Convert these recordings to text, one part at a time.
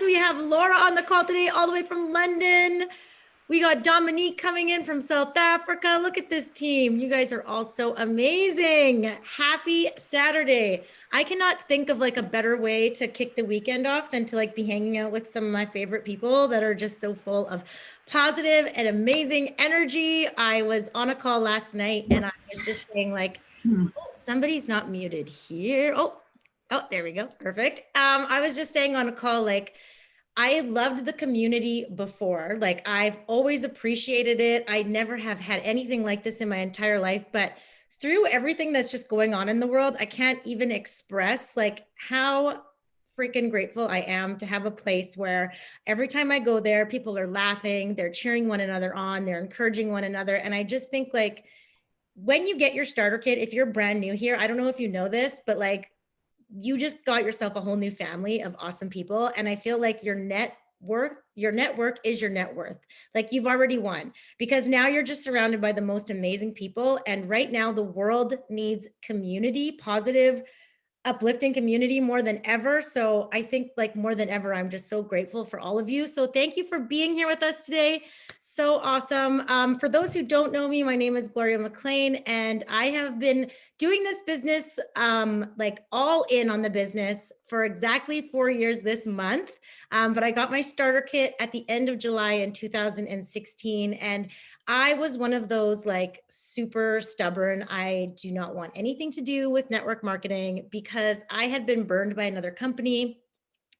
We have Laura on the call today, all the way from London. We got Dominique coming in from South Africa. Look at this team. You guys are all so amazing. Happy Saturday. I cannot think of like a better way to kick the weekend off than to like be hanging out with some of my favorite people that are just so full of positive and amazing energy. I was on a call last night and I was just saying like, oh, somebody's not muted here. Oh, there we go. Perfect. I was just saying on a call, like, I loved the community before. Like I've always appreciated it. I never have had anything like this in my entire life, but through everything that's just going on in the world, I can't even express like how freaking grateful I am to have a place where every time I go there, people are laughing, they're cheering one another on, they're encouraging one another. And I just think like when you get your starter kit, if you're brand new here, I don't know if you know this, but like you just got yourself a whole new family of awesome people. And I feel like your network is your net worth. Like you've already won because now you're just surrounded by the most amazing people. And right now the world needs community, positive, uplifting community more than ever. So I think like more than ever, I'm just so grateful for all of you. So thank you for being here with us today. So awesome. For those who don't know me, my name is Gloria McLean, and I have been doing this business, like all in on the business for exactly 4 years this month. But I got my starter kit at the end of July in 2016. And I was one of those like super stubborn. I do not want anything to do with network marketing because I had been burned by another company.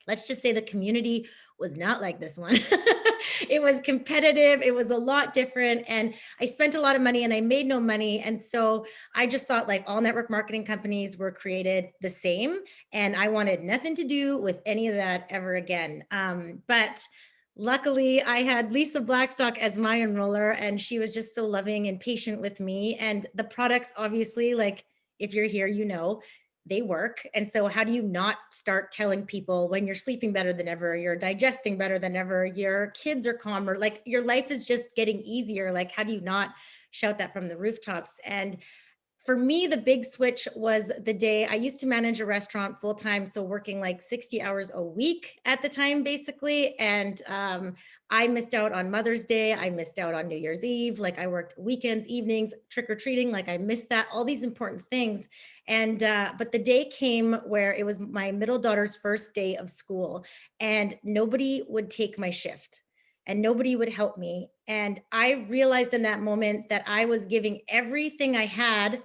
Let's just say the community was not like this one. It was competitive. It was a lot different. And I spent a lot of money and I made no money. And so I just thought like all network marketing companies were created the same. And I wanted nothing to do with any of that ever again. But luckily, I had Lisa Blackstock as my enroller, and she was just so loving and patient with me. And the products, obviously, like if you're here, you know, they work. And so how do you not start telling people when you're sleeping better than ever, you're digesting better than ever, your kids are calmer, like your life is just getting easier. Like, how do you not shout that from the rooftops? And for me, the big switch was the day I used to manage a restaurant full time. So working like 60 hours a week at the time, basically. And I missed out on Mother's Day. I missed out on New Year's Eve. Like I worked weekends, evenings, trick or treating. Like I missed that, all these important things. And, but the day came where it was my middle daughter's first day of school and nobody would take my shift and nobody would help me. And I realized in that moment that I was giving everything I had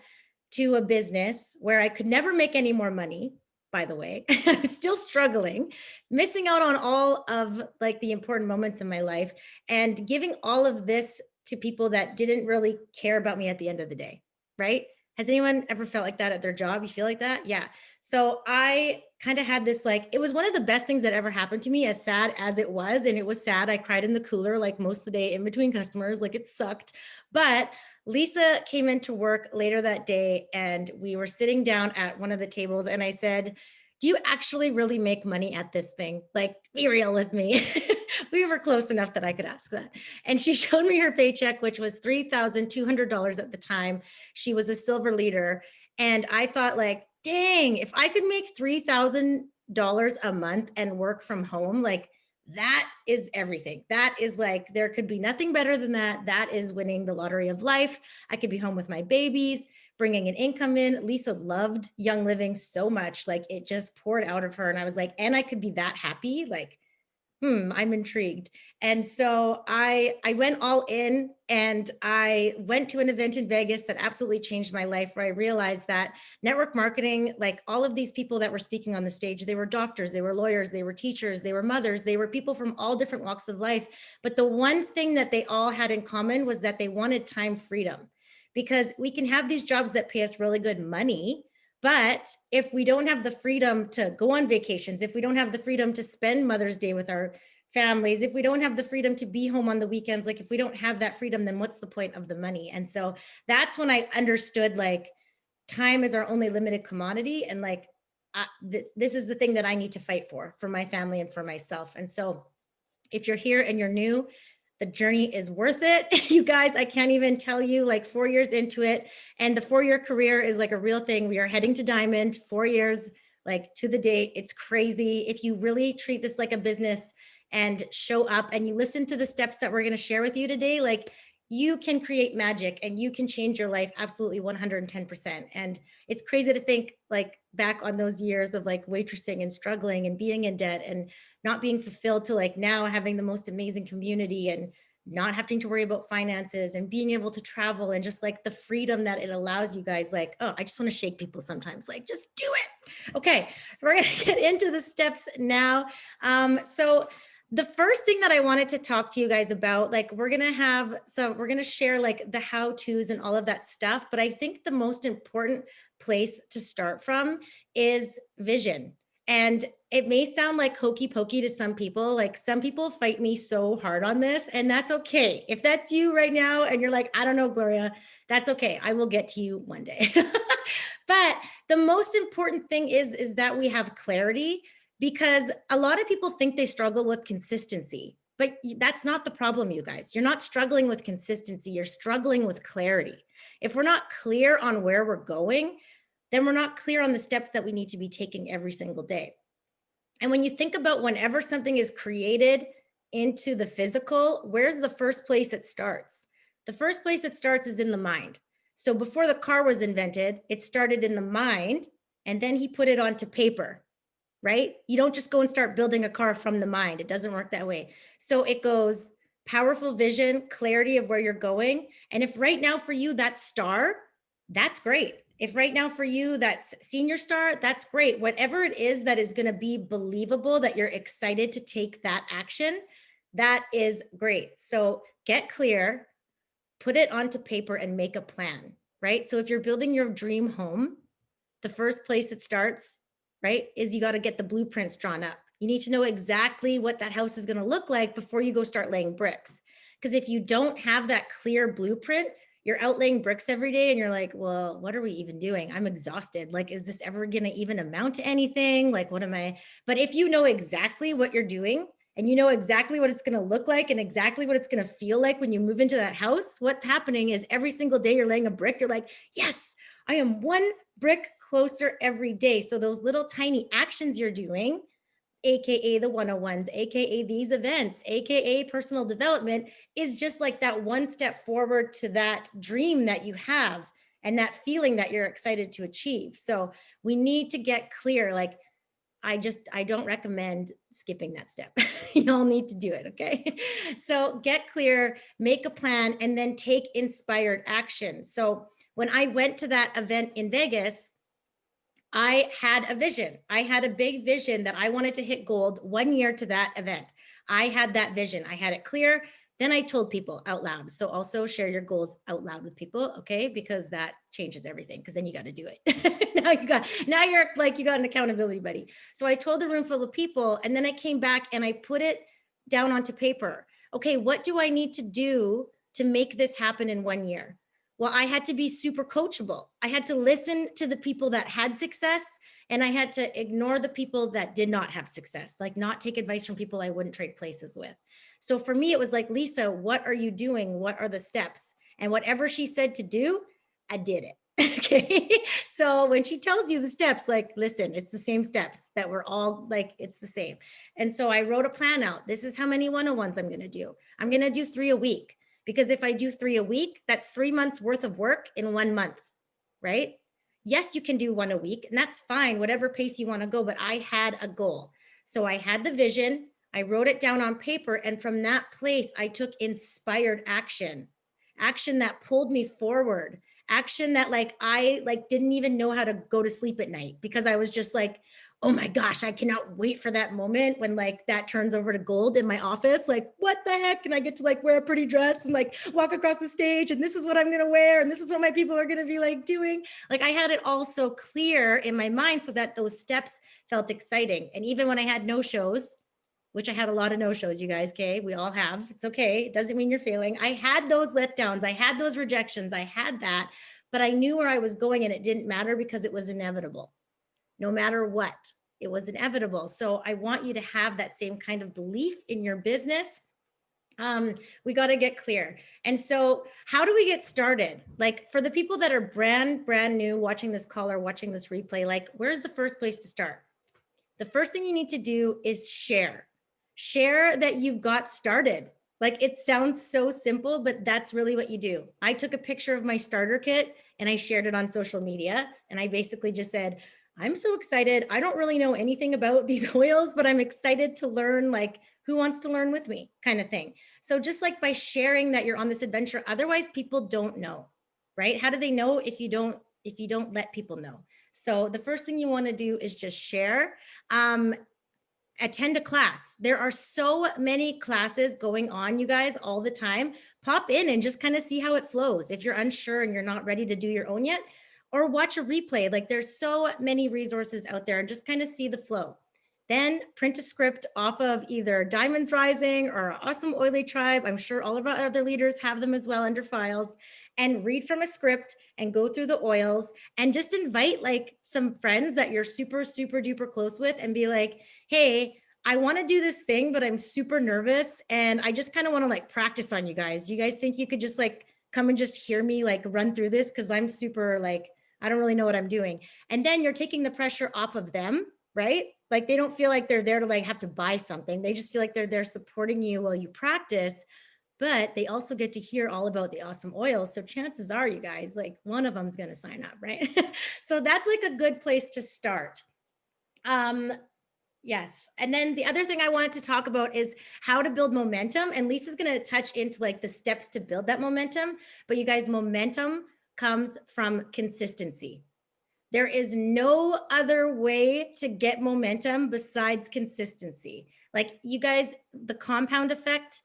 to a business where I could never make any more money, by the way. I was still struggling, missing out on all of like the important moments in my life and giving all of this to people that didn't really care about me at the end of the day, right? Has anyone ever felt like that at their job? You feel like that? Yeah. So I kind of had this, like, it was one of the best things that ever happened to me, as sad as it was. And it was sad. I cried in the cooler, like most of the day in between customers, like it sucked. But Lisa came into work later that day and we were sitting down at one of the tables and I said, do you actually really make money at this thing? Like, be real with me. We were close enough that I could ask that. And she showed me her paycheck, which was $3,200 at the time. She was a silver leader. And I thought like, dang, if I could make $3,000 a month and work from home, like that is everything. That is like, there could be nothing better than that. That is winning the lottery of life. I could be home with my babies, bringing an income in. Lisa loved Young Living so much. Like it just poured out of her. And I was like, and I could be that happy. Like, I'm intrigued. And so I went all in and I went to an event in Vegas that absolutely changed my life, where I realized that network marketing, like all of these people that were speaking on the stage, they were doctors, they were lawyers, they were teachers, they were mothers, they were people from all different walks of life. But the one thing that they all had in common was that they wanted time freedom, because we can have these jobs that pay us really good money, but if we don't have the freedom to go on vacations, if we don't have the freedom to spend Mother's Day with our families, if we don't have the freedom to be home on the weekends, like if we don't have that freedom, then what's the point of the money? And so that's when I understood like time is our only limited commodity. And like, this is the thing that I need to fight for my family and for myself. And so if you're here and you're new, the journey is worth it. You guys, I can't even tell you, like 4 years into it, and the 4-year career is like a real thing. We are heading to Diamond, 4 years, like to the date. It's crazy. If you really treat this like a business and show up and you listen to the steps that we're going to share with you today, like you can create magic and you can change your life absolutely 110%. And it's crazy to think like back on those years of like waitressing and struggling and being in debt and not being fulfilled to like now having the most amazing community and not having to worry about finances and being able to travel and just like the freedom that it allows you guys. Like, oh, I just want to shake people sometimes, like just do it. Okay, so we're going to get into the steps now. So the first thing that I wanted to talk to you guys about, like we're going to share like the how-tos and all of that stuff. But I think the most important place to start from is vision. And it may sound like hokey pokey to some people. Like some people fight me so hard on this, and that's okay. If that's you right now and you're like, I don't know, Gloria, that's okay. I will get to you one day. But the most important thing is that we have clarity, because a lot of people think they struggle with consistency, but that's not the problem, you guys. You're not struggling with consistency. You're struggling with clarity. If we're not clear on where we're going, then we're not clear on the steps that we need to be taking every single day. And when you think about whenever something is created into the physical, where's the first place it starts? The first place it starts is in the mind. So before the car was invented, it started in the mind, and then he put it onto paper, right? You don't just go and start building a car from the mind. It doesn't work that way. So it goes powerful vision, clarity of where you're going. And if right now for you that's star, that's great. If right now for you that's senior star, that's great. Whatever it is that is going to be believable, that you're excited to take that action, that is great. So get clear, put it onto paper, and make a plan, right? So if you're building your dream home, the first place it starts, right, is you got to get the blueprints drawn up. You need to know exactly what that house is going to look like before you go start laying bricks. Because if you don't have that clear blueprint, you're out laying bricks every day and you're like, well, what are we even doing? I'm exhausted. Like, is this ever going to even amount to anything? Like, what am I? But if you know exactly what you're doing and you know exactly what it's going to look like and exactly what it's going to feel like when you move into that house, what's happening is every single day you're laying a brick, you're like, yes, I am one brick closer every day. So those little tiny actions you're doing, AKA the 101s, AKA these events, AKA personal development, is just like that one step forward to that dream that you have and that feeling that you're excited to achieve. So we need to get clear. Like, I don't recommend skipping that step. You'll need to do it. Okay. So get clear, make a plan, and then take inspired action. So when I went to that event in Vegas, I had a vision. I had a big vision that I wanted to hit gold 1 year to that event. I had that vision. I had it clear. Then I told people out loud. So also share your goals out loud with people, okay? Because that changes everything, because then you got to do it. now you're like, you got an accountability buddy. So I told a room full of people, and then I came back and I put it down onto paper. Okay, what do I need to do to make this happen in 1 year? Well, I had to be super coachable. I had to listen to the people that had success, and I had to ignore the people that did not have success, like not take advice from people I wouldn't trade places with. So for me, it was like, Lisa, what are you doing? What are the steps? And whatever she said to do, I did it. Okay. So when she tells you the steps, like, listen, it's the same steps that we're all like, it's the same. And so I wrote a plan out. This is how many 101s I'm going to do. I'm going to do 3 a week. Because if I do 3 a week, that's 3 months worth of work in 1 month, right? Yes, you can do 1 a week, and that's fine, whatever pace you want to go. But I had a goal. So I had the vision, I wrote it down on paper, and from that place, I took inspired action, action that pulled me forward, action that like I like didn't even know how to go to sleep at night, because I was just like, oh my gosh, I cannot wait for that moment when like that turns over to gold in my office. Like, what the heck? And I get to like wear a pretty dress and like walk across the stage, and this is what I'm going to wear. And this is what my people are going to be like doing. Like, I had it all so clear in my mind so that those steps felt exciting. And even when I had no shows, which I had a lot of no shows, you guys, okay? We all have. It's okay. It doesn't mean you're failing. I had those letdowns. I had those rejections. I had that, but I knew where I was going, and it didn't matter because it was inevitable. No matter what, it was inevitable. So I want you to have that same kind of belief in your business. We got to get clear. And so how do we get started? Like for the people that are brand new watching this call or watching this replay, like where's the first place to start? The first thing you need to do is share that you've got started. Like it sounds so simple, but that's really what you do. I took a picture of my starter kit and I shared it on social media. And I basically just said, I'm so excited. I don't really know anything about these oils, but I'm excited to learn, like who wants to learn with me kind of thing. So just like by sharing that you're on this adventure, otherwise people don't know, right? How do they know if you don't let people know? So the first thing you want to do is just share. Attend a class. There are so many classes going on, you guys, all the time. Pop in and just kind of see how it flows. If you're unsure and you're not ready to do your own yet, or watch a replay. Like there's so many resources out there and just kind of see the flow. Then print a script off of either Diamonds Rising or Awesome Oily Tribe. I'm sure all of our other leaders have them as well under files, and read from a script and go through the oils and just invite like some friends that you're super, super duper close with and be like, hey, I want to do this thing, but I'm super nervous. And I just kind of want to like practice on you guys. Do you guys think you could just like come and just hear me like run through this? Cause I'm super like, I don't really know what I'm doing. And then you're taking the pressure off of them, right? Like they don't feel like they're there to like have to buy something. They just feel like they're there supporting you while you practice, but they also get to hear all about the awesome oils. So chances are, you guys, like one of them is going to sign up, right? So that's like a good place to start. Yes. And then the other thing I wanted to talk about is how to build momentum. And Lisa's going to touch into like the steps to build that momentum. But you guys, momentum comes from consistency. There is no other way to get momentum besides consistency. Like you guys, The Compound Effect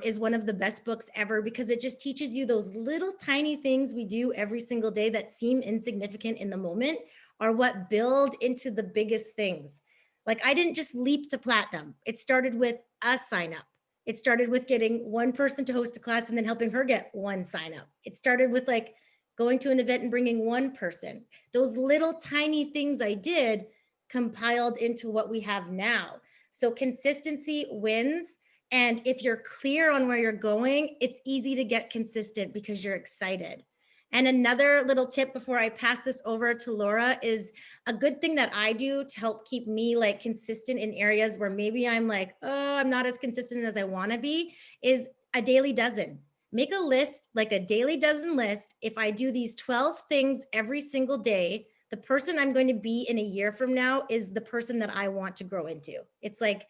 is one of the best books ever because it just teaches you those little tiny things we do every single day that seem insignificant in the moment are what build into the biggest things. Like I didn't just leap to platinum. It started with a sign up. It started with getting one person to host a class and then helping her get one sign up. It started with like going to an event and bringing one person. Those little tiny things I did compiled into what we have now. So consistency wins. And if you're clear on where you're going, it's easy to get consistent because you're excited. And another little tip before I pass this over to Laura is a good thing that I do to help keep me like consistent in areas where maybe I'm like, oh, I'm not as consistent as I want to be, is a daily dozen. Make a list, like a daily dozen list. If I do these 12 things every single day, the person I'm going to be in a year from now is the person that I want to grow into. It's like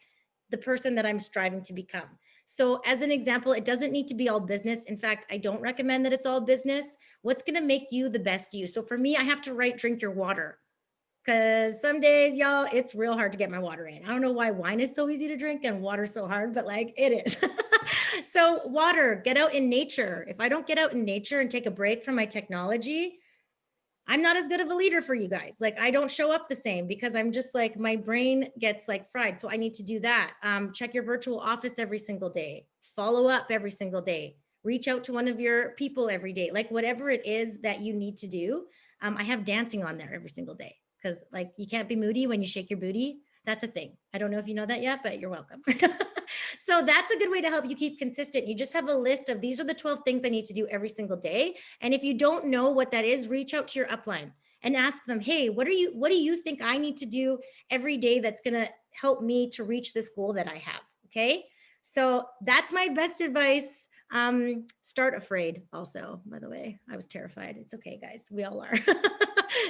the person that I'm striving to become. So as an example, it doesn't need to be all business. In fact, I don't recommend that it's all business. What's going to make you the best you? So for me, I have to write drink your water because some days, y'all, it's real hard to get my water in. I don't know why wine is so easy to drink and water so hard, but like it is. So water, get out in nature. If I don't get out in nature and take a break from my technology, I'm not as good of a leader for you guys. Like I don't show up the same because I'm just like, my brain gets like fried. So I need to do that. Check your virtual office every single day, follow up every single day, reach out to one of your people every day, like whatever it is that you need to do. I have dancing on there every single day because like you can't be moody when you shake your booty. That's a thing. I don't know if you know that yet, but you're welcome. So that's a good way to help you keep consistent. You just have a list of these are the 12 things I need to do every single day. And if you don't know what that is, reach out to your upline and ask them, hey, what do you think I need to do every day that's going to help me to reach this goal that I have? Okay. So that's my best advice. Start afraid also, by the way. I was terrified. It's okay, guys. We all are.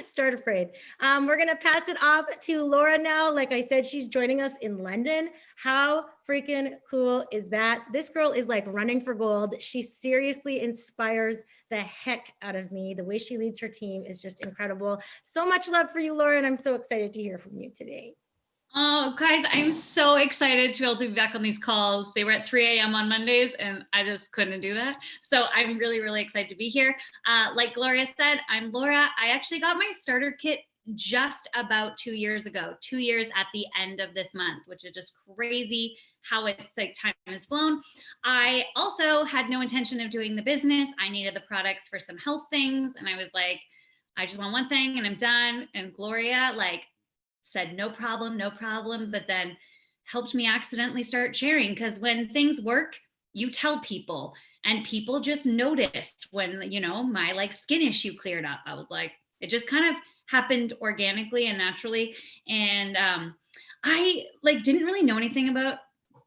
Start afraid. We're going to pass it off to Laura now. Like I said, she's joining us in London. How freaking cool is that? This girl is like running for gold. She seriously inspires the heck out of me. The way she leads her team is just incredible. So much love for you, Laura, and I'm so excited to hear from you today. Oh, guys, I'm so excited to be able to be back on these calls. They were at 3 a.m. on Mondays, and I just couldn't do that. So I'm really, really excited to be here. Like Gloria said, I'm Laura. I actually got my starter kit just about 2 years ago, 2 years at the end of this month, which is just crazy how it's like time has flown. I also had no intention of doing the business. I needed the products for some health things. And I was like, I just want one thing and I'm done. And Gloria, like, said, no problem, but then helped me accidentally start sharing. Because when things work, you tell people, and people just noticed when, you know, my like skin issue cleared up. I was like, it just kind of happened organically and naturally. And I like didn't really know anything about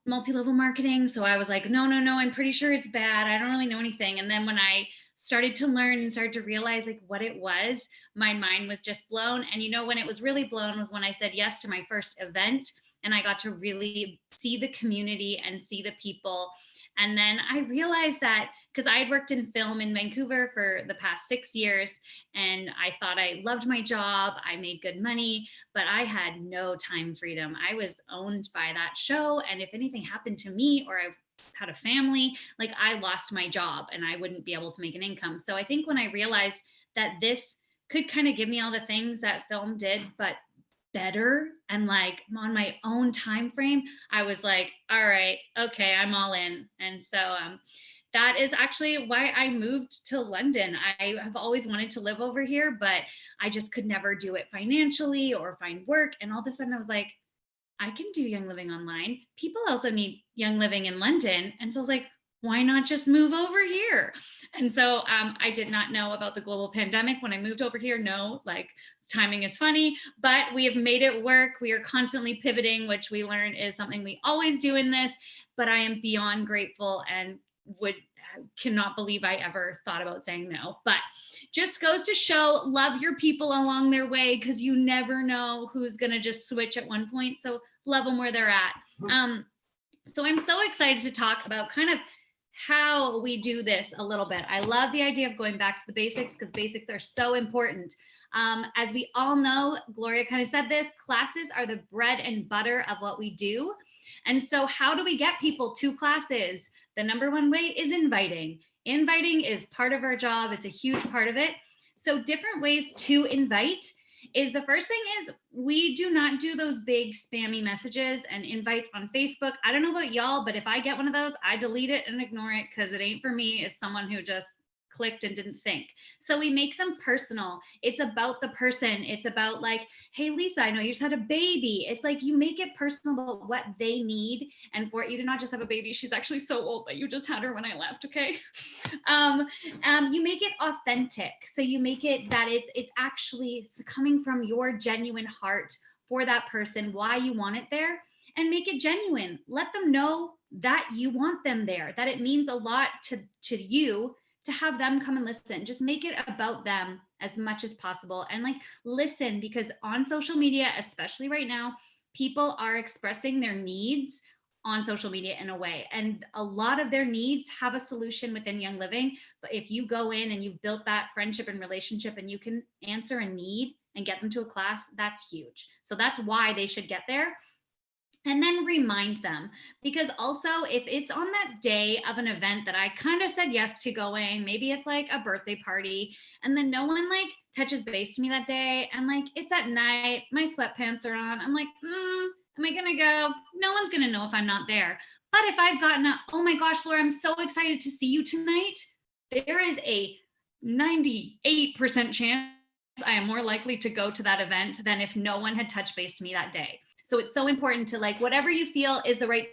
multi-level marketing. So I was like, no, I'm pretty sure it's bad. I don't really know anything. And then when I started to learn and started to realize like what it was, my mind was just blown. And you know, when it was really blown was when I said yes to my first event and I got to really see the community and see the people. And then I realized that because I had worked in film in Vancouver for the past 6 years, and I thought I loved my job, I made good money, but I had no time freedom. I was owned by that show. And if anything happened to me or I had a family, like I lost my job and I wouldn't be able to make an income. So I think when I realized that this could kind of give me all the things that film did, but better and like on my own time frame, I was like, all right, okay, I'm all in. And so that is actually why I moved to London. I have always wanted to live over here, but I just could never do it financially or find work. And all of a sudden I was like, I can do Young Living online. People also need Young Living in London. And so I was like, why not just move over here? And so I did not know about the global pandemic when I moved over here. No, like timing is funny, but we have made it work. We are constantly pivoting, which we learn is something we always do in this, but I am beyond grateful and cannot believe I ever thought about saying no. But just goes to show, love your people along their way, because you never know who's going to just switch at one point. So love them where they're at. So I'm so excited to talk about kind of how we do this a little bit. I love the idea of going back to the basics because basics are so important. As we all know, Gloria kind of said this, classes are the bread and butter of what we do. And so how do we get people to classes? The number one way is inviting. Inviting is part of our job. It's a huge part of it. So different ways to invite is, the first thing is we do not do those big spammy messages and invites on Facebook. I don't know about y'all, but if I get one of those, I delete it and ignore it because it ain't for me. It's someone who just clicked and didn't think. So we make them personal. It's about the person. It's about like, hey, Lisa, I know you just had a baby. It's like you make it personal about what they need. And for it, you do not just have a baby. She's actually so old, but you just had her when I left. Okay. You make it authentic. So you make it that it's actually coming from your genuine heart for that person, why you want it there, and make it genuine. Let them know that you want them there, that it means a lot to you to have them come and listen. Just make it about them as much as possible. And like, listen, because on social media, especially right now, people are expressing their needs on social media in a way. And a lot of their needs have a solution within Young Living. But if you go in and you've built that friendship and relationship and you can answer a need and get them to a class, that's huge. So that's why they should get there. And then remind them, because also if it's on that day of an event that I kind of said yes to going, maybe it's like a birthday party, and then no one like touches base to me that day, and like it's at night, my sweatpants are on, I'm like, am I gonna go? No one's gonna know if I'm not there. But if I've gotten oh my gosh, Laura, I'm so excited to see you tonight, there is a 98% chance I am more likely to go to that event than if no one had touched base to me that day. So it's so important to like, whatever you feel is the right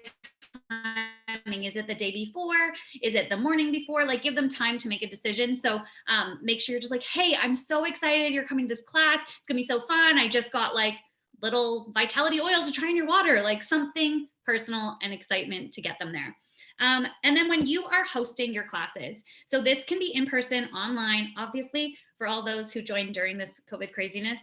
timing. Is it the day before? Is it the morning before? Like, give them time to make a decision. So make sure you're just like, hey, I'm so excited you're coming to this class. It's gonna be so fun. I just got like little vitality oils to try in your water, like something personal and excitement to get them there. And then when you are hosting your classes, so this can be in person, online, obviously, for all those who joined during this COVID craziness,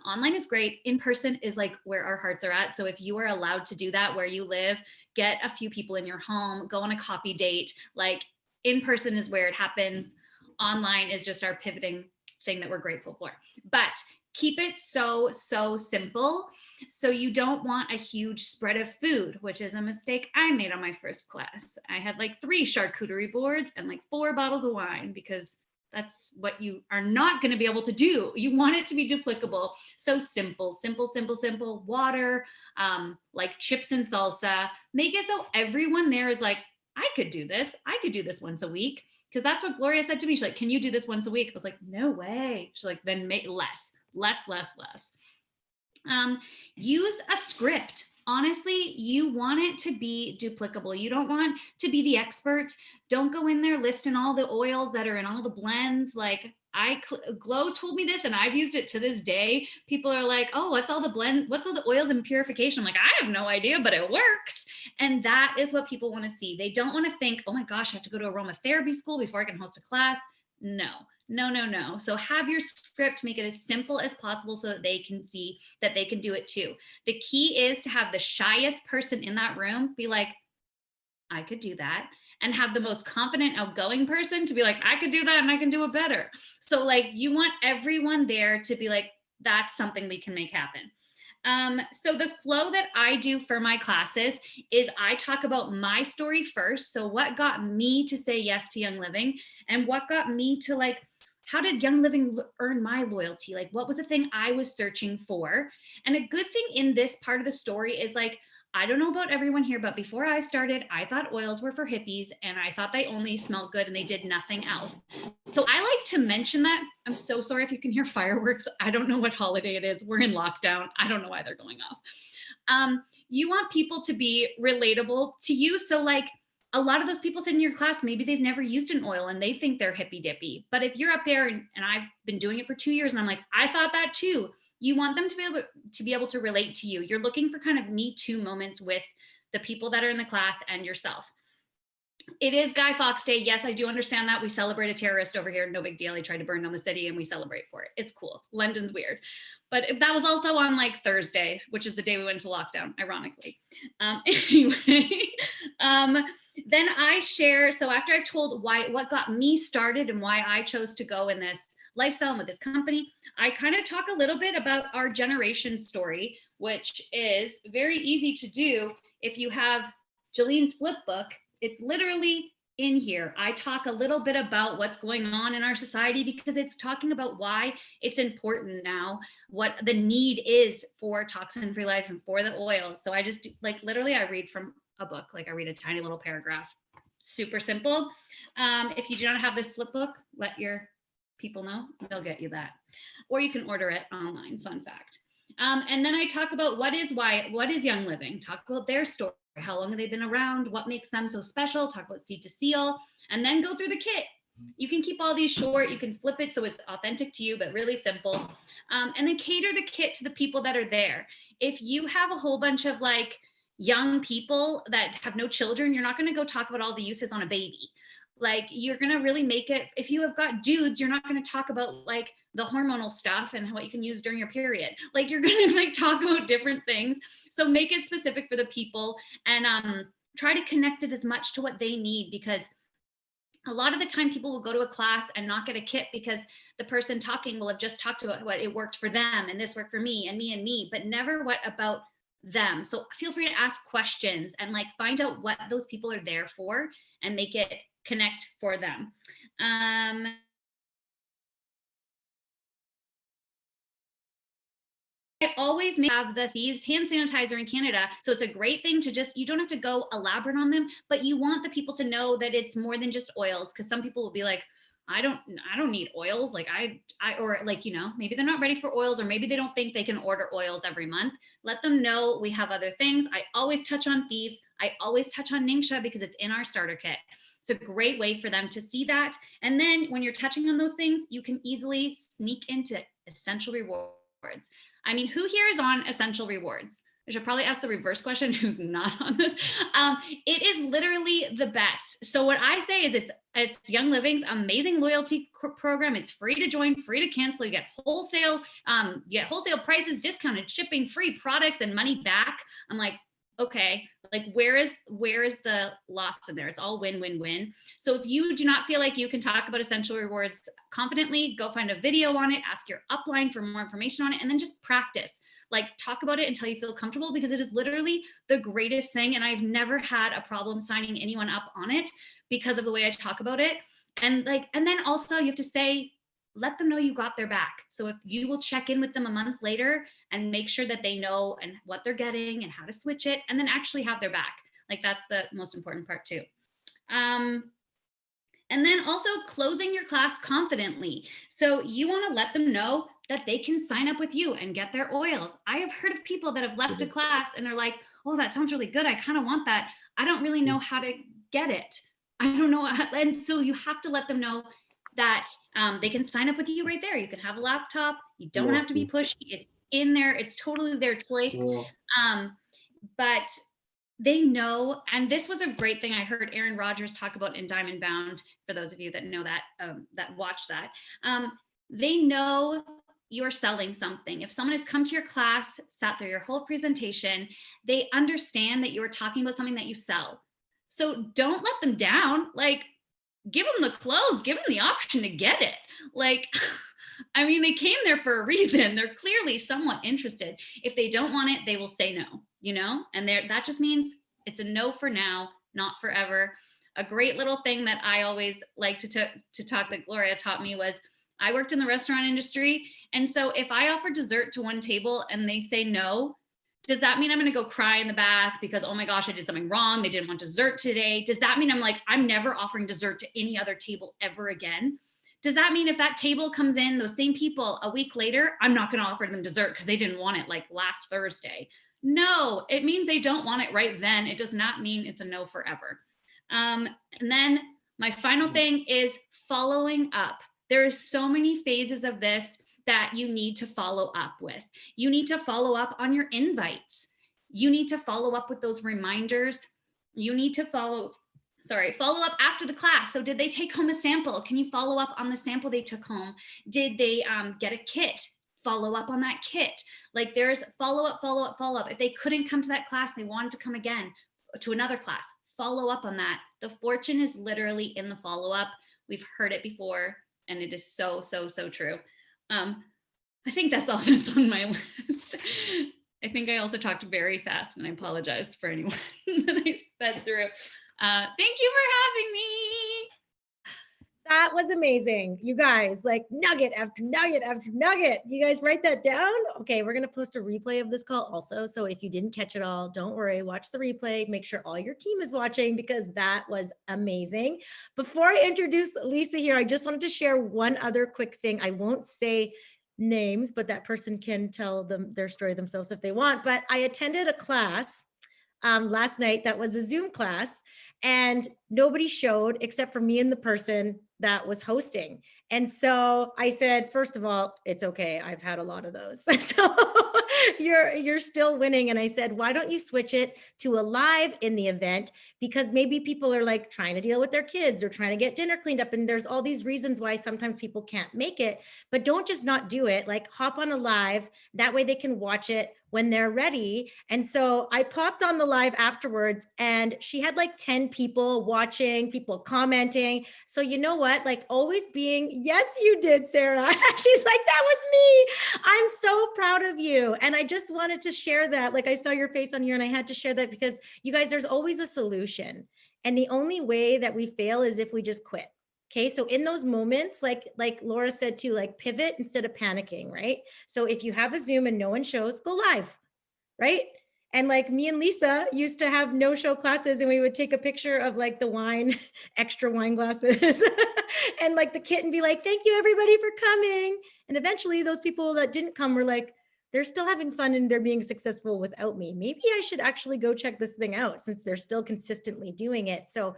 online is great. In person is like where our hearts are at. So if you are allowed to do that where you live, get a few people in your home, go on a coffee date, like in person is where it happens. Online is just our pivoting thing that we're grateful for. But keep it so simple. So you don't want a huge spread of food, which is a mistake I made on my first class. I had like 3 charcuterie boards and like 4 bottles of wine, because that's what you are not going to be able to do. You want it to be duplicable. So simple. Water, like chips and salsa. Make it so everyone there is like, I could do this. I could do this once a week. Because that's what Gloria said to me. She's like, can you do this once a week? I was like, no way. She's like, then make less. Use a script. honestly, you want it to be duplicable. You don't want to be the expert. Don't go in there listing all the oils that are in all the blends. Like Glow told me this and I've used it to this day. People are like, oh, what's all the oils and purification? I'm like, I have no idea, but it works. And that is what people want to see. They don't want to think, oh my gosh, I have to go to aromatherapy school before I can host a class. No, no, no, no. So have your script, make it as simple as possible so that they can see that they can do it too. The key is to have the shyest person in that room be like, I could do that. And have the most confident, outgoing person to be like, I could do that and I can do it better. So, like, you want everyone there to be like, that's something we can make happen. So the flow that I do for my classes is I talk about my story first. So what got me to say yes to Young Living, and what got me to like, how did Young Living earn my loyalty? Like, what was the thing I was searching for? And a good thing in this part of the story is like, I don't know about everyone here, but before I started, I thought oils were for hippies and I thought they only smelled good and they did nothing else. So I like to mention that. I'm so sorry if you can hear fireworks. I don't know what holiday it is. We're in lockdown. I don't know why they're going off. You want people to be relatable to you. So like, a lot of those people sitting in your class, maybe they've never used an oil and they think they're hippy dippy. But if you're up there and I've been doing it for 2 years and I'm like, I thought that too. You want them to be able to relate to you. You're looking for kind of Me Too moments with the people that are in the class and yourself. It is Guy Fawkes Day. Yes, I do understand that. We celebrate a terrorist over here. No big deal. He tried to burn down the city and we celebrate for it. It's cool. London's weird. But that was also on like Thursday, which is the day we went into lockdown, ironically. Anyway, then I share. So after I told what got me started and why I chose to go in this lifestyle and with this company, I kind of talk a little bit about our generation story, which is very easy to do if you have Jalene's flip book. It's literally in here. I talk a little bit about what's going on in our society because it's talking about why it's important now, what the need is for toxin-free life and for the oils. So I just like literally I read from a book, like I read a tiny little paragraph. Super simple. If you do not have this flip book, let your people know. They'll get you that. Or you can order it online, fun fact. And then I talk about what is Young Living, talk about their story, how long have they been around, what makes them so special, talk about seed to seal, and then go through the kit. You can keep all these short, you can flip it so it's authentic to you, but really simple. And then cater the kit to the people that are there. If you have a whole bunch of like young people that have no children, you're not going to go talk about all the uses on a baby. Like you're going to really make it, if you have got dudes, you're not going to talk about like the hormonal stuff and what you can use during your period. Like you're going to like talk about different things. So make it specific for the people and try to connect it as much to what they need, because a lot of the time people will go to a class and not get a kit because the person talking will have just talked about what it worked for them and this worked for me and me and me, but never what about them. So feel free to ask questions and like find out what those people are there for and make it connect for them. I always have the Thieves hand sanitizer in Canada. So it's a great thing to just, you don't have to go elaborate on them, but you want the people to know that it's more than just oils. Cause some people will be like, I don't need oils. Like or like, you know, maybe they're not ready for oils, or maybe they don't think they can order oils every month. Let them know we have other things. I always touch on Thieves. I always touch on Ningxia because it's in our starter kit. It's a great way for them to see that. And then when you're touching on those things, you can easily sneak into essential rewards. I mean, who here is on essential rewards? I should probably ask the reverse question, who's not on this. It is literally the best. So what I say is it's Young Living's amazing loyalty program. It's free to join, free to cancel. You get wholesale prices, discounted shipping, free products, and money back. I'm like, okay, like where is the loss in there? It's all win, win, win. So if you do not feel like you can talk about essential rewards confidently, go find a video on it, ask your upline for more information on it, and then just practice. Like talk about it until you feel comfortable, because it is literally the greatest thing. And I've never had a problem signing anyone up on it because of the way I talk about it. And then also you have to say, let them know you got their back. So if you will check in with them a month later and make sure that they know and what they're getting and how to switch it, and then actually have their back. Like that's the most important part too. And then also closing your class confidently. So you want to let them know that they can sign up with you and get their oils. I have heard of people that have left a class and they're like, oh, that sounds really good. I kind of want that. I don't really know how to get it. I don't know. And so you have to let them know that they can sign up with you right there. You can have a laptop. You don't have to be pushy. It's in there. It's totally their choice. But they know, and this was a great thing I heard Aaron Rodgers talk about in Diamond Bound, for those of you that know that, that watch that. They know you're selling something. If someone has come to your class, sat through your whole presentation, they understand that you are talking about something that you sell. So don't let them down. Like, give them the clothes, give them the option to get it. Like, I mean, they came there for a reason. They're clearly somewhat interested. If they don't want it, they will say no, you know? And that just means it's a no for now, not forever. A great little thing that I always like to talk that Gloria taught me was, I worked in the restaurant industry. And so if I offer dessert to one table and they say no, does that mean I'm going to go cry in the back because, oh my gosh, I did something wrong? They didn't want dessert today. Does that mean I'm like, I'm never offering dessert to any other table ever again? Does that mean if that table comes in, those same people a week later, I'm not going to offer them dessert because they didn't want it like last Thursday? No, it means they don't want it right then. It does not mean it's a no forever. And then my final thing is following up. There are so many phases of this that you need to follow up with. You need to follow up on your invites. You need to follow up with those reminders. You need to follow up after the class. So did they take home a sample? Can you follow up on the sample they took home? Did they get a kit? Follow up on that kit. Like, there's follow up. If they couldn't come to that class, they wanted to come again to another class, follow up on that. The fortune is literally in the follow up. We've heard it before, and it is so, so, so true. I think that's all that's on my list. I think I also talked very fast, and I apologize for anyone that I sped through. Thank you for having me. That was amazing. You guys, like nugget after nugget after nugget. You guys write that down? Okay, we're going to post a replay of this call also. So if you didn't catch it all, don't worry, watch the replay. Make sure all your team is watching because that was amazing. Before I introduce Lisa here, I just wanted to share one other quick thing. I won't say names, but that person can tell them their story themselves if they want. But I attended a class last night that was a Zoom class, and nobody showed except for me and the person that was hosting. And so I said, first of all, it's okay. I've had a lot of those. So you're still winning. And I said, why don't you switch it to a live in the event? Because maybe people are like trying to deal with their kids or trying to get dinner cleaned up. And there's all these reasons why sometimes people can't make it, but don't just not do it. Like, hop on a live. That way they can watch it when they're ready. And so I popped on the live afterwards, and she had like 10 people watching, people commenting. So you know what? Like, always being, yes, you did, Sarah. She's like, that was me. I'm so proud of you. And I just wanted to share that. Like, I saw your face on here and I had to share that because you guys, there's always a solution. And the only way that we fail is if we just quit. Okay, so in those moments, like Laura said too, like pivot instead of panicking, right? So if you have a Zoom and no one shows, go live, right? And like me and Lisa used to have no-show classes, and we would take a picture of like the wine, extra wine glasses, and like the kit, and be like, thank you everybody for coming. And eventually those people that didn't come were like, they're still having fun and they're being successful without me. Maybe I should actually go check this thing out since they're still consistently doing it. So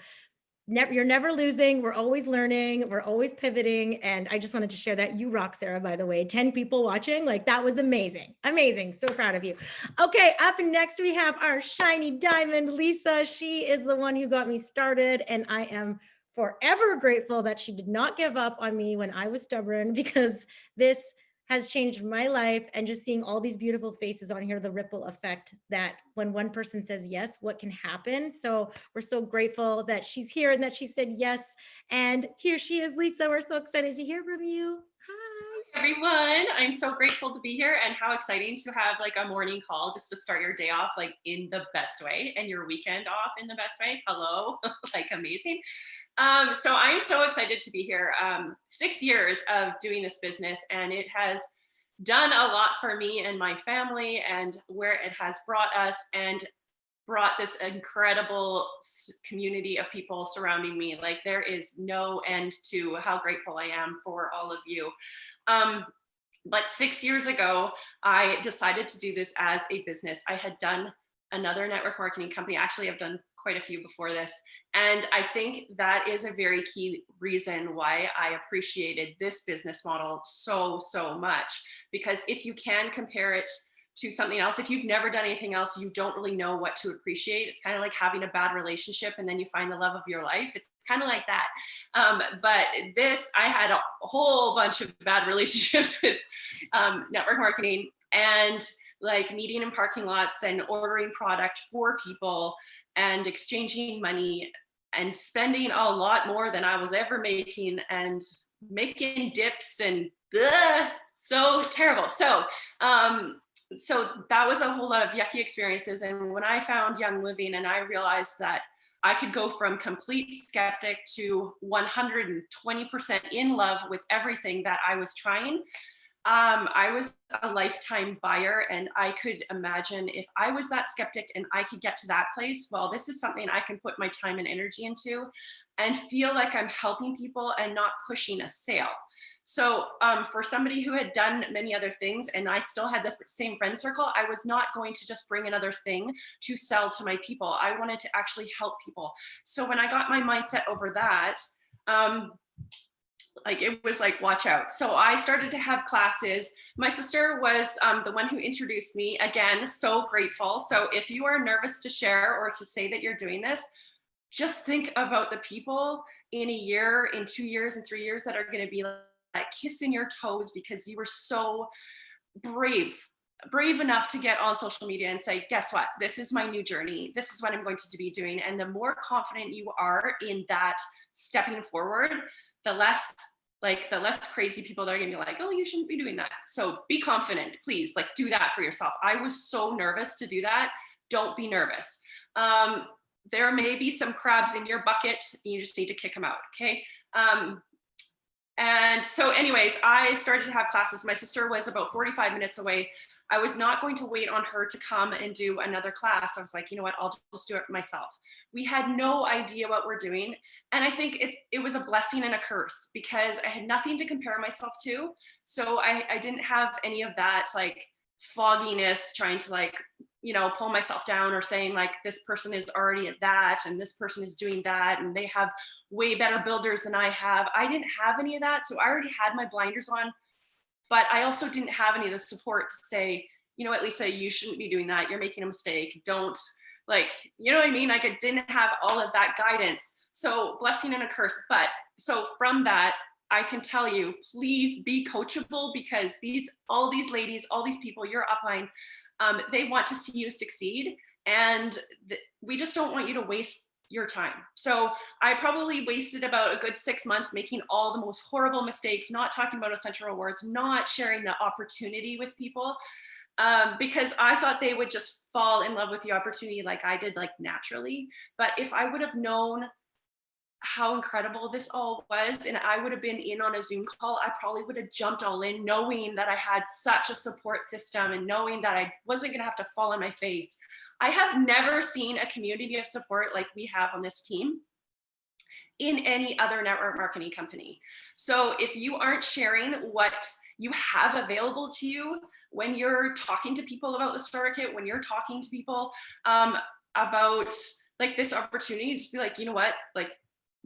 you're never losing. We're always learning. We're always pivoting. And I just wanted to share that. You rock, Sarah, by the way. 10 people watching. Like, that was amazing. Amazing. So proud of you. Okay, up next we have our shiny diamond, Lisa. She is the one who got me started, and I am forever grateful that she did not give up on me when I was stubborn, because this has changed my life. And just seeing all these beautiful faces on here, the ripple effect that when one person says yes, what can happen. So we're so grateful that she's here and that she said yes. And here she is, Lisa. We're so excited to hear from you. Hi. Everyone, I'm so grateful to be here, and how exciting to have like a morning call just to start your day off like in the best way and your weekend off in the best way. Hello, like amazing. So I'm so excited to be here. 6 years of doing this business, and it has done a lot for me and my family, and where it has brought us, and brought this incredible community of people surrounding me. Like, there is no end to how grateful I am for all of you. But 6 years ago, I decided to do this as a business. I had done another network marketing company. Actually, I've done quite a few before this. And I think that is a very key reason why I appreciated this business model so, so much. Because if you can compare it to something else, if you've never done anything else, you don't really know what to appreciate. It's kind of like having a bad relationship and then you find the love of your life. It's kind of like that. But this, I had a whole bunch of bad relationships with network marketing, and like meeting in parking lots and ordering product for people and exchanging money and spending a lot more than I was ever making and making dips and so terrible. So that was a whole lot of yucky experiences. And when I found Young Living and I realized that I could go from complete skeptic to 120% in love with everything that I was trying, I was a lifetime buyer, and I could imagine if I was that skeptic and I could get to that place, well, this is something I can put my time and energy into and feel like I'm helping people and not pushing a sale. So for somebody who had done many other things and I still had the same friend circle, I was not going to just bring another thing to sell to my people. I wanted to actually help people. So when I got my mindset over that, like it was like, watch out. So I started to have classes. My sister was the one who introduced me. Again, so grateful. So if you are nervous to share or to say that you're doing this, just think about the people in a year, in 2 years, and 3 years that are going to be like kissing your toes because you were so brave enough to get on social media and say, guess what? This is my new journey. This is what I'm going to be doing. And the more confident you are in that stepping forward, the less crazy people that are gonna be like, oh, you shouldn't be doing that. So be confident, please, like do that for yourself. I was so nervous to do that. Don't be nervous. There may be some crabs in your bucket. You just need to kick them out, okay? And so anyways, I started to have classes. My sister was about 45 minutes away. I was not going to wait on her to come and do another class. I was like, you know what, I'll just do it myself. We had no idea what we're doing. And I think it was a blessing and a curse because I had nothing to compare myself to. So I didn't have any of that like fogginess trying to like, you know, pull myself down or saying like this person is already at that and this person is doing that and they have way better builders than I have. I didn't have any of that. So I already had my blinders on, but I also didn't have any of the support to say, you know, at Lisa, you shouldn't be doing that. You're making a mistake. Don't, like, you know what I mean? Like I didn't have all of that guidance. So blessing and a curse. But so from that, I can tell you, please be coachable because all these ladies, all these people, your upline, they want to see you succeed. And we just don't want you to waste your time. So I probably wasted about a good 6 months making all the most horrible mistakes, not talking about essential rewards, not sharing the opportunity with people, because I thought they would just fall in love with the opportunity like I did, like naturally. But if I would have known how incredible this all was and I would have been in on a Zoom call, I probably would have jumped all in knowing that I had such a support system and knowing that I wasn't going to have to fall on my face. I have never seen a community of support like we have on this team in any other network marketing company. So if you aren't sharing what you have available to you when you're talking to people about the starter kit, when you're talking to people about like this opportunity, just be like, you know what, like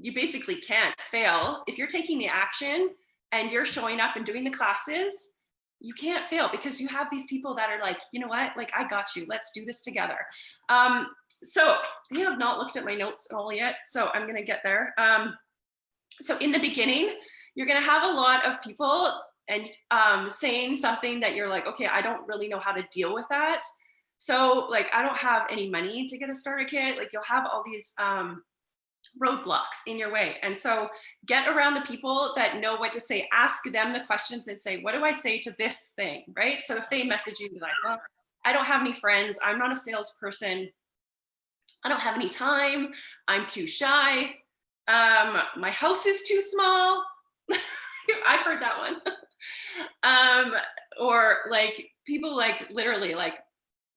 you basically can't fail. If you're taking the action and you're showing up and doing the classes, you can't fail because you have these people that are like, you know what, like I got you, let's do this together. So I have not looked at my notes at all yet, so I'm gonna get there. So in the beginning, you're gonna have a lot of people and saying something that you're like, okay, I don't really know how to deal with that. So like, I don't have any money to get a starter kit. Like you'll have all these roadblocks in your way. And so get around the people that know what to say, ask them the questions and say, what do I say to this thing, right? So if they message you, be like, well, I don't have any friends. I'm not a salesperson. I don't have any time. I'm too shy. My house is too small. I've heard that one. Or like people like literally like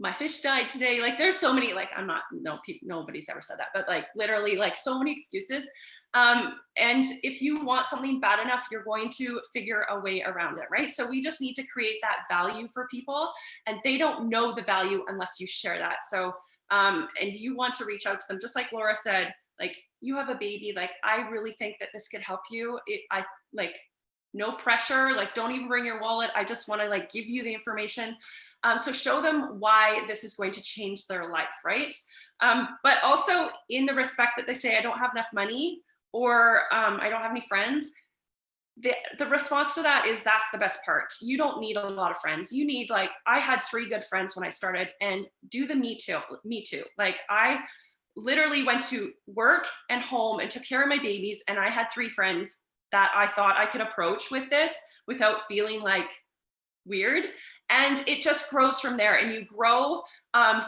my fish died today. Like there's so many, like I'm not, no, nobody's ever said that, but like literally like so many excuses. And if you want something bad enough, you're going to figure a way around it, right? So we just need to create that value for people, and they don't know the value unless you share that. So, and you want to reach out to them, just like Laura said, like you have a baby, like I really think that this could help you. I like, no pressure, like don't even bring your wallet. I just want to like give you the information. So show them why this is going to change their life, right? But also in the respect that they say, I don't have enough money, or I don't have any friends. The response to that is, that's the best part. You don't need a lot of friends. You need, like, I had 3 good friends when I started, and do the me too. Like I literally went to work and home and took care of my babies, and I had 3 friends that I thought I could approach with this without feeling like weird. And it just grows from there, and you grow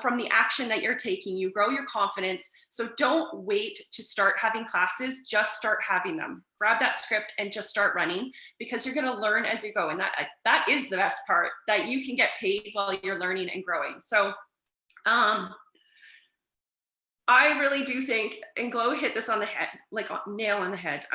from the action that you're taking. You grow your confidence. So don't wait to start having classes, just start having them. Grab that script and just start running, because you're going to learn as you go. And that is the best part, that you can get paid while you're learning and growing. So I really do think, and Glow hit this on the head, like a nail on the head.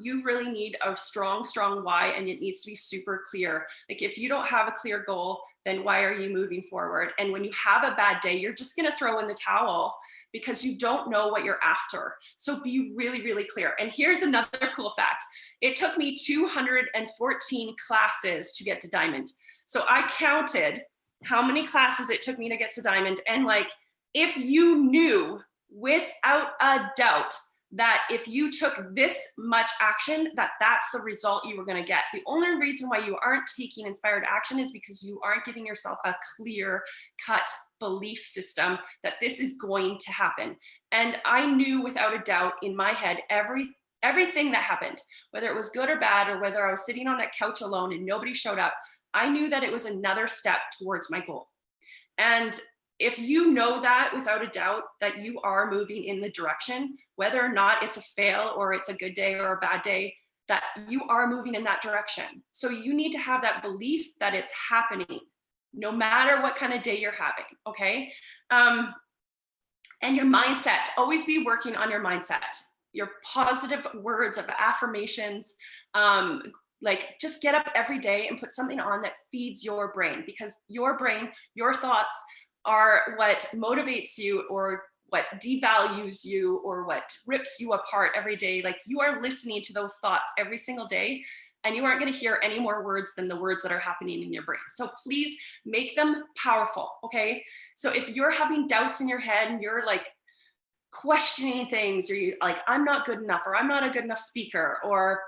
You really need a strong why, and it needs to be super clear. Like if you don't have a clear goal, then why are you moving forward? And when you have a bad day, you're just going to throw in the towel because you don't know what you're after. So be really, really clear. And here's another cool fact. It took me 214 classes to get to Diamond. So I counted how many classes it took me to get to Diamond. And like, if you knew without a doubt that if you took this much action, that's the result you were going to get. The only reason why you aren't taking inspired action is because you aren't giving yourself a clear cut belief system that this is going to happen. And I knew without a doubt in my head, everything that happened, whether it was good or bad, or whether I was sitting on that couch alone and nobody showed up, I knew that it was another step towards my goal. And if you know that without a doubt that you are moving in the direction, whether or not it's a fail or it's a good day or a bad day, that you are moving in that direction. So you need to have that belief that it's happening, no matter what kind of day you're having, okay? And your mindset, always be working on your mindset, your positive words of affirmations, like just get up every day and put something on that feeds your brain, because your brain, your thoughts are what motivates you, or what devalues you, or what rips you apart every day. Like you are listening to those thoughts every single day, and you aren't going to hear any more words than the words that are happening in your brain. So please make them powerful, okay? So if you're having doubts in your head and you're like questioning things, or you like, I'm not good enough, or I'm not a good enough speaker, or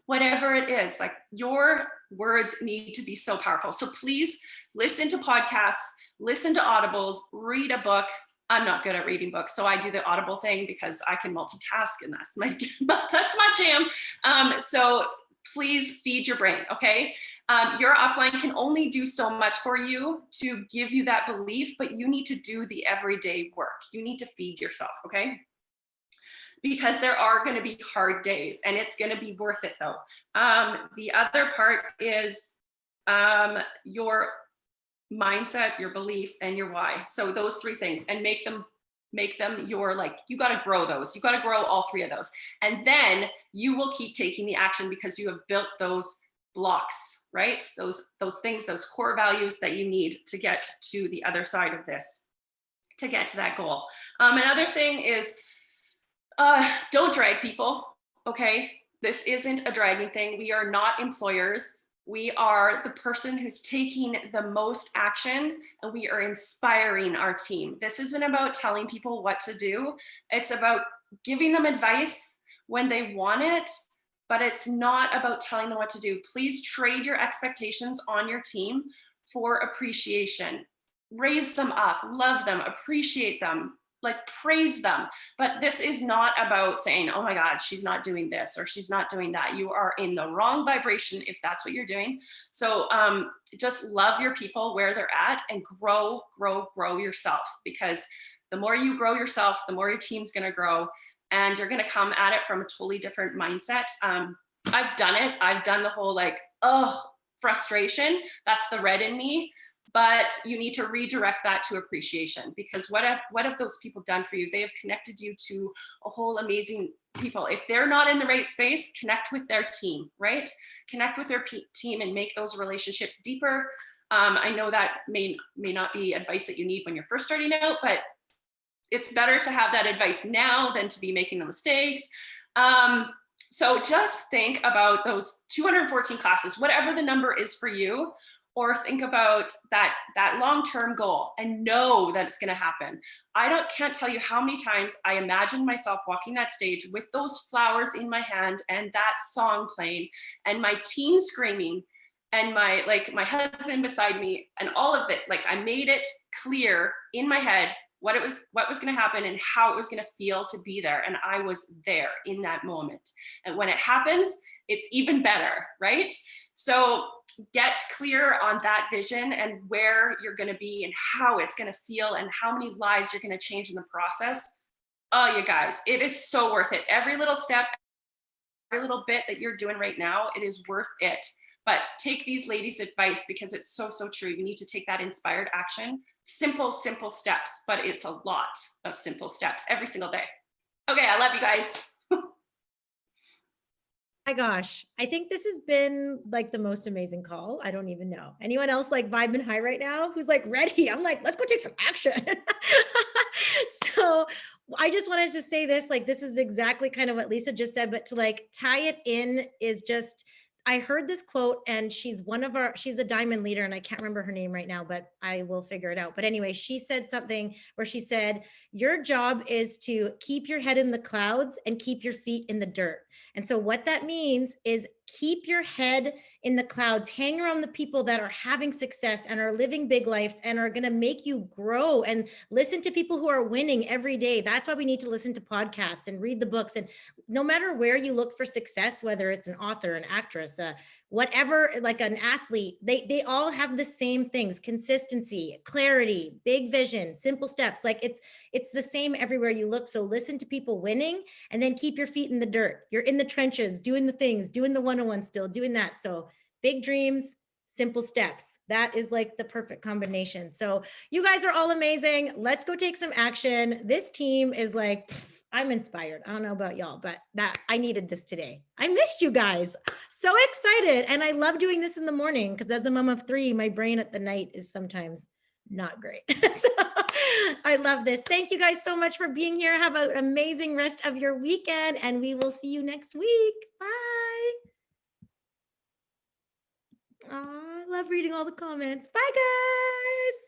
whatever it is, like your words need to be so powerful. So please listen to podcasts, listen to audibles, read a book. I'm not good at reading books, so I do the audible thing because I can multitask, and that's my jam. So please feed your brain, okay? Your upline can only do so much for you to give you that belief, but you need to do the everyday work. You need to feed yourself, okay? Because there are going to be hard days, and it's going to be worth it though. The other part is your mindset, your belief, and your why. So those 3 things, and make them your, like, you got to grow those. You got to grow all 3 of those. And then you will keep taking the action because you have built those blocks, right? Those things, those core values that you need to get to the other side of this, to get to that goal. Another thing is, don't drag people, okay? This isn't a dragging thing. We are not employers. We are the person who's taking the most action, and we are inspiring our team. This isn't about telling people what to do. It's about giving them advice when they want it, but it's not about telling them what to do. Please trade your expectations on your team for appreciation. Raise them up, love them, appreciate them, like praise them. But this is not about saying, oh my God, she's not doing this or she's not doing that. You are in the wrong vibration if that's what you're doing. So just love your people where they're at, and grow yourself, because the more you grow yourself, the more your team's going to grow, and you're going to come at it from a totally different mindset. I've done it. I've done the whole like, oh, frustration. That's the red in me. but you need to redirect that to appreciation, because what have those people done for you? They have connected you to a whole amazing people. If they're not in the right space, connect with their team, right? Connect with their team and make those relationships deeper. I know that may not be advice that you need when you're first starting out, but it's better to have that advice now than to be making the mistakes. So just think about those 214 classes, whatever the number is for you, or think about that long-term goal and know that it's going to happen. Can't tell you how many times I imagined myself walking that stage with those flowers in my hand and that song playing and my team screaming and my husband beside me and all of it. Like, I made it clear in my head what was going to happen and how it was going to feel to be there. And I was there in that moment. And when it happens, it's even better, right? So get clear on that vision and where you're going to be and how it's going to feel and how many lives you're going to change in the process. Oh, you guys, it is so worth it. Every little step, every little bit that you're doing right now, it is worth it. But take these ladies' advice, because it's so, so true. You need to take that inspired action. Simple steps, but it's a lot of simple steps every single day. Okay, I love you guys. My gosh, I think this has been like the most amazing call. I don't even know. Anyone else like vibing high right now who's like ready? I'm like, let's go take some action. So I just wanted to say this, like, this is exactly kind of what Lisa just said, but to like tie it in is just, I heard this quote and she's a diamond leader and I can't remember her name right now, but I will figure it out. But anyway, she said something where she said, your job is to keep your head in the clouds and keep your feet in the dirt. And so what that means is keep your head in the clouds, hang around the people that are having success and are living big lives and are going to make you grow, and listen to people who are winning every day. That's why we need to listen to podcasts and read the books. And no matter where you look for success, whether it's an author, an actress, whatever, like an athlete, they all have the same things: consistency, clarity, big vision, simple steps. Like it's the same everywhere you look. So listen to people winning and then keep your feet in the dirt. You're in the trenches, doing the things, doing the one-on-one still, doing that. So big dreams, simple steps. That is like the perfect combination. So you guys are all amazing. Let's go take some action. This team is like, I'm inspired. I don't know about y'all, but that I needed this today. I missed you guys. So excited. And I love doing this in the morning because as a mom of 3, my brain at the night is sometimes not great. So I love this. Thank you guys so much for being here. Have an amazing rest of your weekend and we will see you next week. Bye. Oh, I love reading all the comments. Bye, guys.